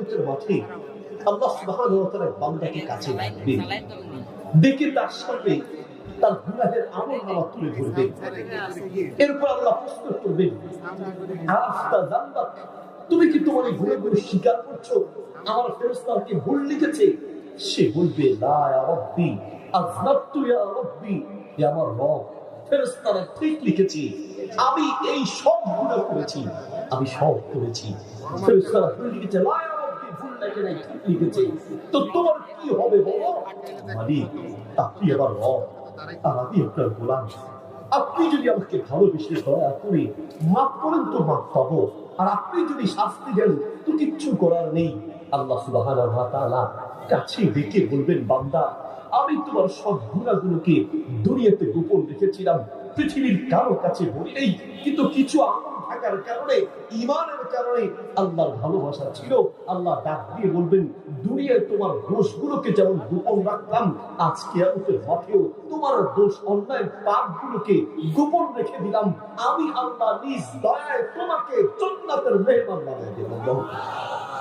কিয়ামতের মাঠে আল্লাহ সুবহানাহু ওয়া তাআলা বান্দাকে কাছে ডাকবেন, ডেকে তার সামনে তার গুনাহের আমলনামা তুলে ধরবেন। এরপর আল্লাহ প্রশ্ন করবেন, আফতা যানবাক, তুমি কি তোমার এই গুনাহগুলো স্বীকার করছো? আমার ফেরেশতা কি ভুল লিখেছে? সে বলবে, লা ইয়া রাব্বি আযনাবতু ইয়া রাব্বি, হে আমার রব, ফেরেশতারা ঠিক লিখেছে, আমি এই সব গুনাহ করেছি, আমি সব করেছি। ফেরেশতারা ভুল লিখেছে, লা ইয়া রাব্বি, ভুল লেখে নাই, ঠিক লিখেছে। তো তোমার কি হবে বলো? মালিক, আপনি আমার রব, আর আমি আপনার গোলাম। আপনি যদি আমাকে ভালোবেসে দয়া করে মাফ করেন তো মাফ পাবো, আর আপনি যদি শাস্তি দেন তো কিচ্ছু করার নেই। আল্লাহ সুবহানাহু ওয়া তাআলা কাছে ডেকে বলবেন, বান্দা, আমি তোমার সব গুনাহগুলোকে দুনিয়াতে গোপন রেখেছিলাম, পৃথিবীর কারো কাছে বলি নেই, কিন্তু কিছু আমল থাকার কারণে, ঈমানের কারণে, আল্লাহর ভালোবাসা ছিল। আল্লাহ ডাক দিয়ে বলবেন, দুনিয়ায় তোমার দোষগুলোকে যেমন গোপন রাখলাম, আজকে কিয়ামতের মাঠেও তোমার দোষ, অন্যায়, পাপগুলোকে গোপন রেখে দিলাম। আমি আল্লাহ নিজ দয়ায় তোমাকে জান্নাতের মেহমান বানিয়ে দেব।